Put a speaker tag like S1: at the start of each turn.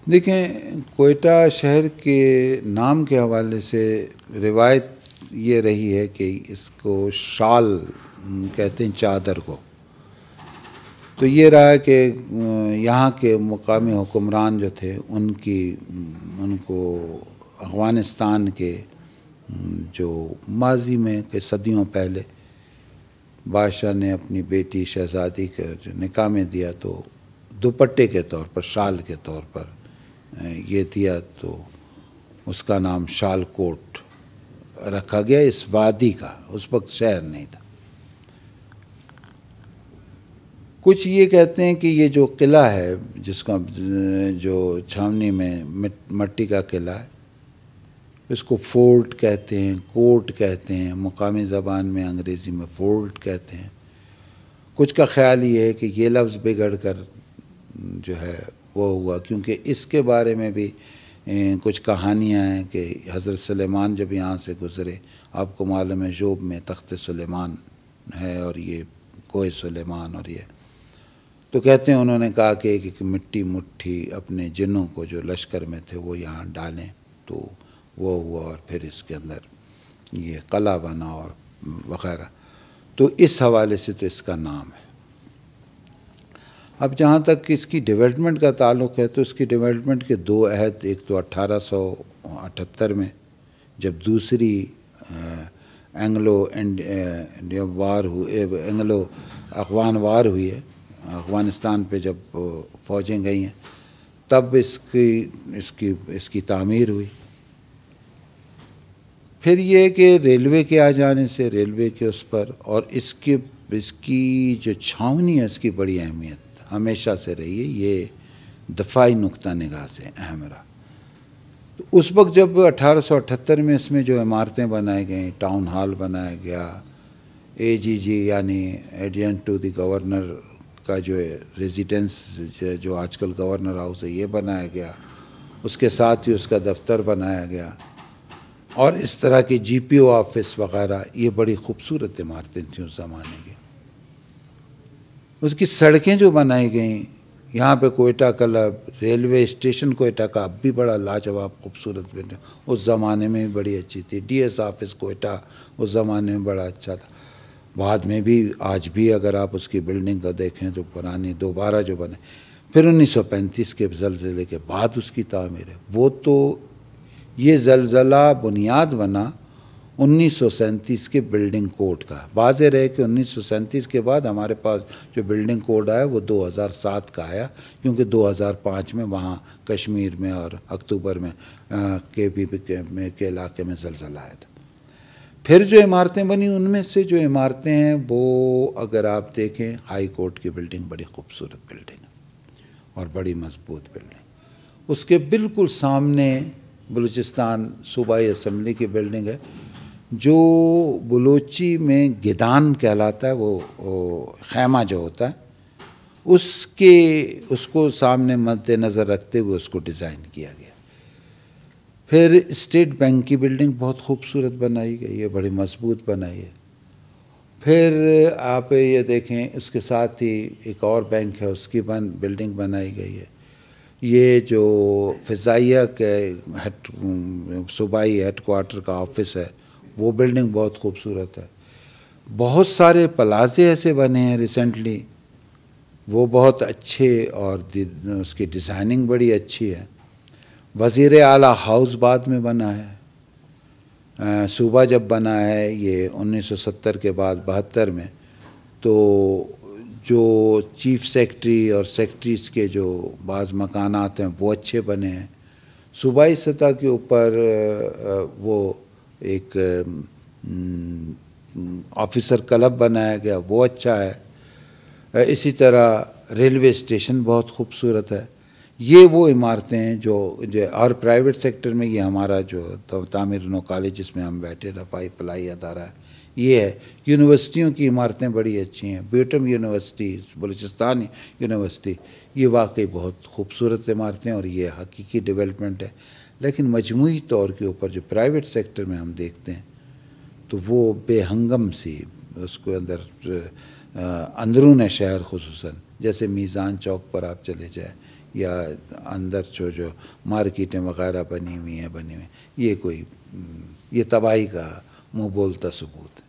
S1: دیکھیں، کوئٹہ شہر کے نام کے حوالے سے روایت یہ رہی ہے کہ اس کو شال کہتے ہیں، چادر کو. تو یہ رہا کہ یہاں کے مقامی حکمران جو تھے ان کو افغانستان کے جو ماضی میں کہ صدیوں پہلے بادشاہ نے اپنی بیٹی شہزادی کے نکاح میں دیا تو دوپٹے کے طور پر، شال کے طور پر یہ دیا، تو اس کا نام شال کوٹ رکھا گیا اس وادی کا. اس وقت شہر نہیں تھا. کچھ یہ کہتے ہیں کہ یہ جو قلعہ ہے جس کا جو چھاونی میں مٹی کا قلعہ ہے، اس کو فورٹ کہتے ہیں، کوٹ کہتے ہیں، مقامی زبان میں انگریزی میں فورٹ کہتے ہیں. کچھ کا خیال یہ ہے کہ یہ لفظ بگڑ کر جو ہے وہ ہوا، کیونکہ اس کے بارے میں بھی کچھ کہانیاں ہیں کہ حضرت سلیمان جب یہاں سے گزرے، آپ کو معلوم ہے جوب میں تخت سلیمان ہے اور یہ کوہ سلیمان، اور یہ تو کہتے ہیں انہوں نے کہا کہ ایک مٹی مٹھی اپنے جنوں کو جو لشکر میں تھے وہ یہاں ڈالیں، تو وہ ہوا اور پھر اس کے اندر یہ قلعہ بنا اور وغیرہ. تو اس حوالے سے تو اس کا نام ہے. اب جہاں تک اس کی ڈیولپمنٹ کا تعلق ہے تو اس کی ڈیولپمنٹ کے دو عہد، ایک تو 1878 میں جب دوسری اینگلو افغان وار ہوئی ہے، افغانستان پہ جب فوجیں گئی ہیں، تب اس کی تعمیر ہوئی. پھر یہ کہ ریلوے کے آ جانے سے، ریلوے کے اس پر، اور اس کی جو چھاونی ہے اس کی بڑی اہمیت ہمیشہ سے رہی ہے. یہ دفاعی نقطہ نگاہ سے اہم رہا. تو اس وقت جب 1878 میں اس میں جو عمارتیں بنائے گئیں، ٹاؤن ہال بنایا گیا، AGG یعنی ایڈجنٹ ٹو دی گورنر کا جو ریزیڈنس جو آج کل گورنر ہاؤس ہے یہ بنایا گیا، اس کے ساتھ ہی اس کا دفتر بنایا گیا، اور اس طرح کی GPO آفس وغیرہ. یہ بڑی خوبصورت عمارتیں تھیں اس زمانے کی. اس کی سڑکیں جو بنائی گئیں، یہاں پہ Quetta club, railway station Quetta کا اب بھی بڑا لاجواب خوبصورت بنا، اس زمانے میں بھی بڑی اچھی تھی. DS آفس کوئٹہ اس زمانے میں بڑا اچھا تھا. بعد میں بھی آج بھی اگر آپ اس کی بلڈنگ کو دیکھیں تو پرانی دوبارہ جو بنے، پھر 1935 کے زلزلے کے بعد اس کی تعمیر ہے. وہ تو یہ زلزلہ بنیاد بنا 1937 کے بلڈنگ کوڈ کا. واضح رہے کہ 1937 کے بعد ہمارے پاس جو بلڈنگ کوڈ آیا وہ 2007 کا آیا، کیونکہ 2005 میں وہاں کشمیر میں اور اکتوبر میں KPP کے علاقے میں زلزلہ آیا تھا. پھر جو عمارتیں بنی ان میں سے جو عمارتیں ہیں وہ اگر آپ دیکھیں، ہائی کورٹ کی بلڈنگ بڑی خوبصورت بلڈنگ اور بڑی مضبوط بلڈنگ. اس کے بالکل سامنے بلوچستان صوبائی اسمبلی کی بلڈنگ ہے، جو بلوچی میں گدان کہلاتا ہے، وہ خیمہ جو ہوتا ہے اس کو سامنے مد نظر رکھتے ہوئے اس کو ڈیزائن کیا گیا. پھر اسٹیٹ بینک کی بلڈنگ بہت خوبصورت بنائی گئی ہے، بڑی مضبوط بنائی ہے. پھر آپ یہ دیکھیں اس کے ساتھ ہی ایک اور بینک ہے، اس کی بلڈنگ بنائی گئی ہے. یہ جو فضائیہ کے صوبائی ہیڈ کوارٹر کا آفس ہے وہ بلڈنگ بہت خوبصورت ہے. بہت سارے پلازے ایسے بنے ہیں ریسنٹلی، وہ بہت اچھے، اور اس کی ڈیزائننگ بڑی اچھی ہے. وزیر اعلیٰ ہاؤس بعد میں بنا ہے. صوبہ جب بنا ہے یہ 1970 کے بعد 72 میں، تو جو چیف سیکرٹری اور سیکرٹریز کے جو بعض مکانات ہیں وہ اچھے بنے ہیں. صوبائی سطح کے اوپر وہ ایک آفیسر کلب بنایا گیا، وہ اچھا ہے. اسی طرح ریلوے اسٹیشن بہت خوبصورت ہے. یہ وہ عمارتیں ہیں جو اور پرائیویٹ سیکٹر میں یہ ہمارا جو تعمیر نو کالج جس میں ہم بیٹھے، رفاہی فلاحی ادارہ ہے، یہ ہے. یونیورسٹیوں کی عمارتیں بڑی اچھی ہیں. بیوٹم یونیورسٹی، بلوچستان یونیورسٹی، یہ واقعی بہت خوبصورت عمارتیں، اور یہ حقیقی ڈیولپمنٹ ہے. لیکن مجموعی طور کے اوپر جو پرائیویٹ سیکٹر میں ہم دیکھتے ہیں تو وہ بے ہنگم سی، اس کو اندر اندرون شہر خصوصاً جیسے میزان چوک پر آپ چلے جائیں یا اندر جو مارکیٹیں وغیرہ بنی ہوئی ہیں یہ کوئی یہ تباہی کا منہ بولتا ثبوت ہے۔